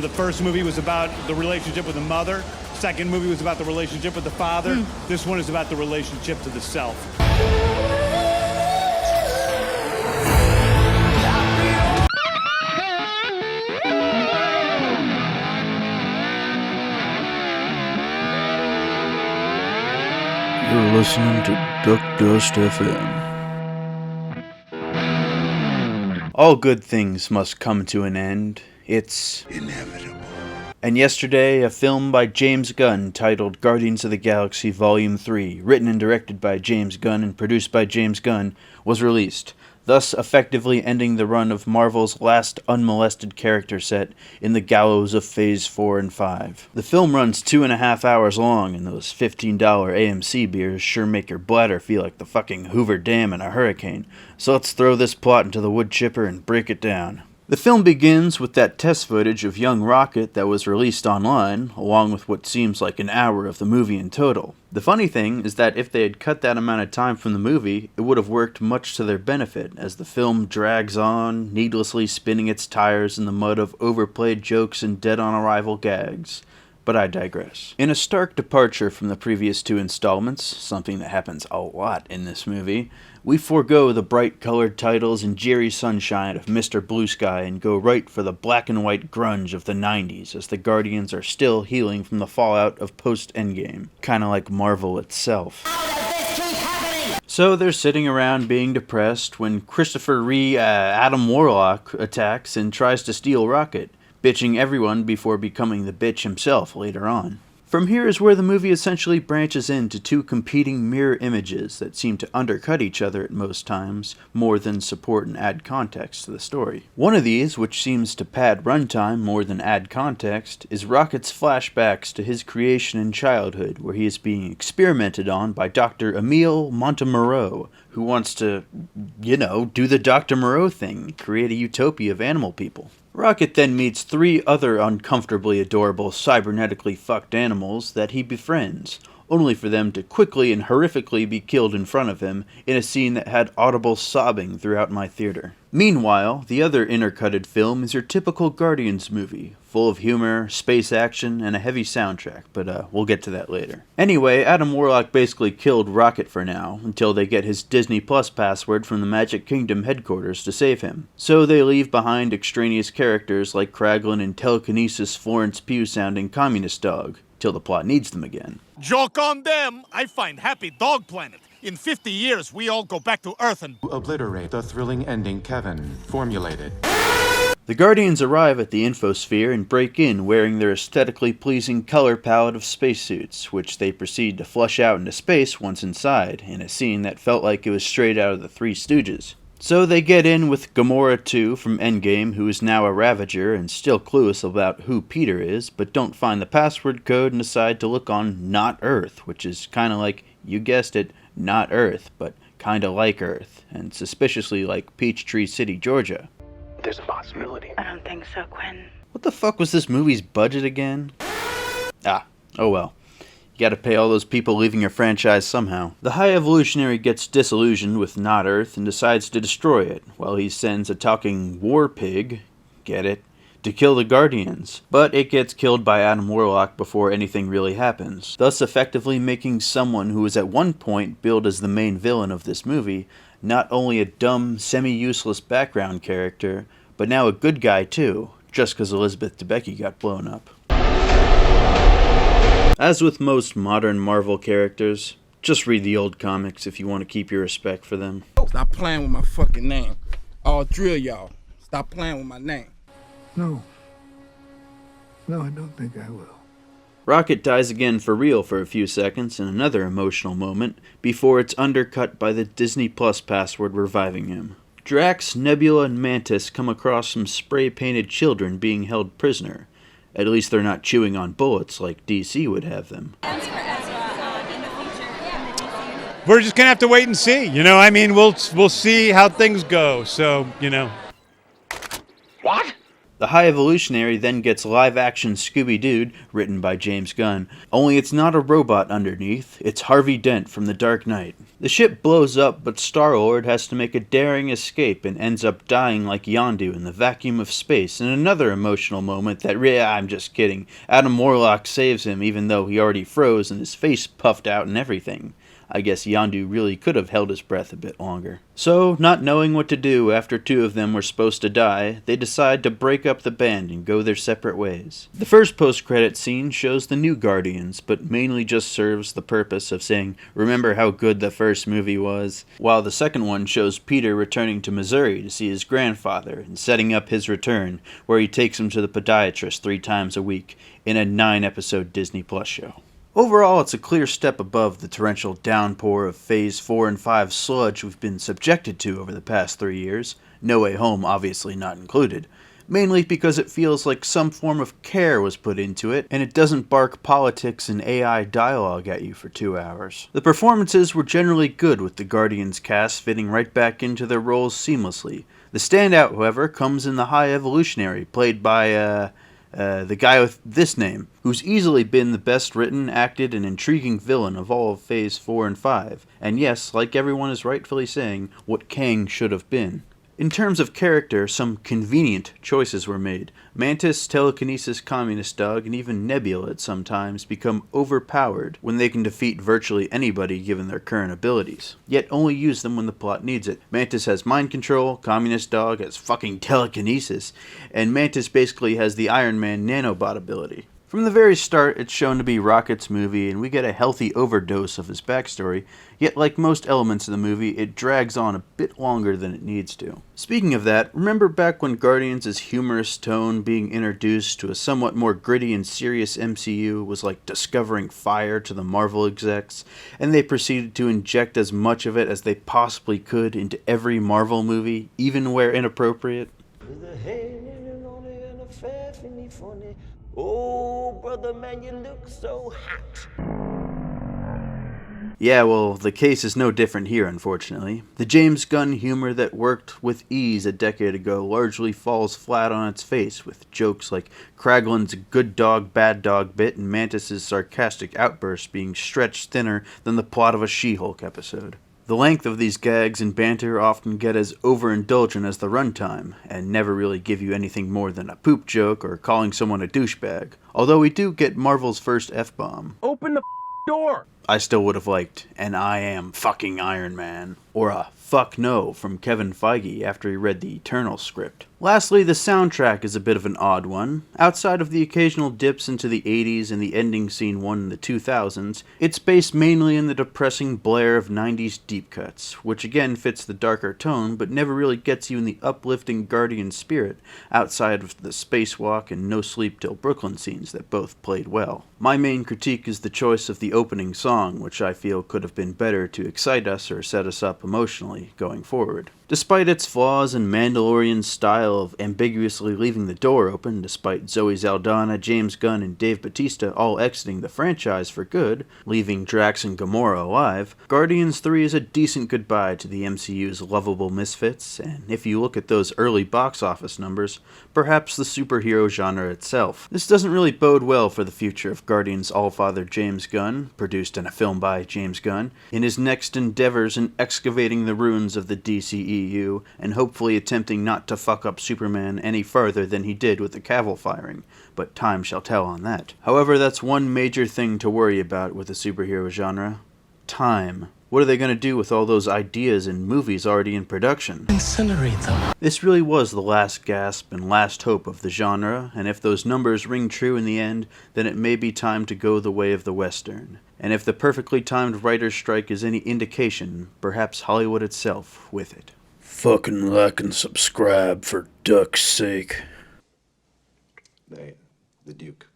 The first movie was about the relationship with the mother. Second movie was about the relationship with the father. This one is about the relationship to the self. You're listening to Duck Dust FM. All good things must come to an end. It's inevitable. And yesterday, a film by James Gunn titled Guardians of the Galaxy Volume 3, written and directed by James Gunn and produced by James Gunn, was released, thus effectively ending the run of Marvel's last unmolested character set in the gallows of Phase 4 and 5. The film runs 2.5 hours long, and those $15 AMC beers sure make your bladder feel like the fucking Hoover Dam in a hurricane, so let's throw this plot into the wood chipper and break it down. The film begins with that test footage of young Rocket that was released online, along with what seems like an hour of the movie in total. The funny thing is that if they had cut that amount of time from the movie, it would have worked much to their benefit, as the film drags on, needlessly spinning its tires in the mud of overplayed jokes and dead-on-arrival gags. But I digress. In a stark departure from the previous two installments, something that happens a lot in this movie, we forego the bright-colored titles and Jerry Sunshine of Mr. Blue Sky and go right for the black and white grunge of the 90s, as the Guardians are still healing from the fallout of post-Endgame. Kinda like Marvel itself. So they're sitting around being depressed when Christopher Adam Warlock attacks and tries to steal Rocket, bitching everyone before becoming the bitch himself later on. From here is where the movie essentially branches into two competing mirror images that seem to undercut each other at most times, more than support and add context to the story. One of these, which seems to pad runtime more than add context, is Rocket's flashbacks to his creation in childhood, where he is being experimented on by Dr. Emile Montemoreau, who wants to, do the Dr. Moreau thing, create a utopia of animal people. Rocket then meets three other uncomfortably adorable cybernetically fucked animals that he befriends, only for them to quickly and horrifically be killed in front of him in a scene that had audible sobbing throughout my theater. Meanwhile, the other intercutted film is your typical Guardians movie, full of humor, space action, and a heavy soundtrack, but we'll get to that later. Anyway, Adam Warlock basically killed Rocket for now, until they get his Disney Plus password from the Magic Kingdom headquarters to save him. So they leave behind extraneous characters like Kraglin and telekinesis Florence Pugh sounding communist dog, till the plot needs them again. Joke on them! I find happy dog planet. In 50 years, we all go back to Earth and obliterate the thrilling ending Kevin formulated. The Guardians arrive at the infosphere and break in wearing their aesthetically pleasing color palette of spacesuits, which they proceed to flush out into space once inside, in a scene that felt like it was straight out of the Three Stooges. So they get in with Gamora 2 from Endgame, who is now a Ravager and still clueless about who Peter is, but don't find the password code and decide to look on Not Earth, which is kinda like, you guessed it, not Earth, but kinda like Earth, and suspiciously like Peachtree City, Georgia. There's a possibility. I don't think so, Quinn. What the fuck was this movie's budget again? Oh well. You gotta pay all those people leaving your franchise somehow. The High Evolutionary gets disillusioned with Not Earth and decides to destroy it, while he sends a talking war pig, get it, to kill the Guardians. But it gets killed by Adam Warlock before anything really happens, thus effectively making someone who was at one point billed as the main villain of this movie not only a dumb, semi-useless background character, but now a good guy too, just because Elizabeth Debicki got blown up. As with most modern Marvel characters, just read the old comics if you want to keep your respect for them. Stop playing with my fucking name. I'll drill y'all. Stop playing with my name. No, I don't think I will. Rocket dies again for real for a few seconds in another emotional moment, before it's undercut by the Disney Plus password reviving him. Drax, Nebula, and Mantis come across some spray-painted children being held prisoner. At least they're not chewing on bullets like DC would have them. We're just gonna have to wait and see. We'll see how things go. So, What? The High Evolutionary then gets live-action Scooby-Doo, written by James Gunn, only it's not a robot underneath, it's Harvey Dent from The Dark Knight. The ship blows up, but Star-Lord has to make a daring escape and ends up dying like Yondu in the vacuum of space in another emotional moment that I'm just kidding. Adam Warlock saves him even though he already froze and his face puffed out and everything. I guess Yondu really could have held his breath a bit longer. So, not knowing what to do after two of them were supposed to die, they decide to break up the band and go their separate ways. The first post-credit scene shows the new Guardians, but mainly just serves the purpose of saying, remember how good the first movie was? While the second one shows Peter returning to Missouri to see his grandfather and setting up his return, where he takes him to the podiatrist 3 times a week in a 9-episode Disney Plus show. Overall, it's a clear step above the torrential downpour of Phase 4 and 5 sludge we've been subjected to over the past 3 years, No Way Home obviously not included, mainly because it feels like some form of care was put into it, and it doesn't bark politics and AI dialogue at you for 2 hours. The performances were generally good, with the Guardians cast fitting right back into their roles seamlessly. The standout, however, comes in the High Evolutionary, played by, the guy with this name, who's easily been the best written, acted, and intriguing villain of all of Phase 4 and 5, and yes, like everyone is rightfully saying, what Kang should have been. In terms of character, some convenient choices were made. Mantis, Telekinesis, Communist Dog, and even Nebula at some times become overpowered when they can defeat virtually anybody given their current abilities, yet only use them when the plot needs it. Mantis has mind control, Communist Dog has fucking telekinesis, and Mantis basically has the Iron Man nanobot ability. From the very start, it's shown to be Rocket's movie, and we get a healthy overdose of his backstory, yet like most elements of the movie, it drags on a bit longer than it needs to. Speaking of that, remember back when Guardians' humorous tone being introduced to a somewhat more gritty and serious MCU was like discovering fire to the Marvel execs, and they proceeded to inject as much of it as they possibly could into every Marvel movie, even where inappropriate? Oh, brother man, you look so hot. Yeah, well, the case is no different here, unfortunately. The James Gunn humor that worked with ease a decade ago largely falls flat on its face, with jokes like Kraglin's good dog, bad dog bit and Mantis' sarcastic outbursts being stretched thinner than the plot of a She-Hulk episode. The length of these gags and banter often get as overindulgent as the runtime, and never really give you anything more than a poop joke or calling someone a douchebag, although we do get Marvel's first F-bomb. Open the door. I still would have liked an I am fucking Iron Man, or a fuck no from Kevin Feige after he read the Eternal script. Lastly, the soundtrack is a bit of an odd one. Outside of the occasional dips into the 80s and the ending scene one in the 2000s, it's based mainly in the depressing blare of 90s deep cuts, which again fits the darker tone but never really gets you in the uplifting Guardian spirit outside of the spacewalk and No Sleep Till Brooklyn scenes that both played well. My main critique is the choice of the opening song, which I feel could have been better to excite us or set us up emotionally going forward. Despite its flaws and Mandalorian style of ambiguously leaving the door open, despite Zoe Saldana, James Gunn, and Dave Bautista all exiting the franchise for good, leaving Drax and Gamora alive, Guardians 3 is a decent goodbye to the MCU's lovable misfits, and if you look at those early box office numbers, perhaps the superhero genre itself. This doesn't really bode well for the future of Guardians' Allfather James Gunn, produced in a film by James Gunn, in his next endeavors in excavating the ruins of the DCEU and hopefully attempting not to fuck up Superman any further than he did with the Cavill firing, but time shall tell on that. However, that's one major thing to worry about with the superhero genre. Time. What are they going to do with all those ideas and movies already in production? Incinerate them. This really was the last gasp and last hope of the genre, and if those numbers ring true in the end, then it may be time to go the way of the Western. And if the perfectly timed writer's strike is any indication, perhaps Hollywood itself with it. Fucking like and subscribe for duck's sake. The Duke.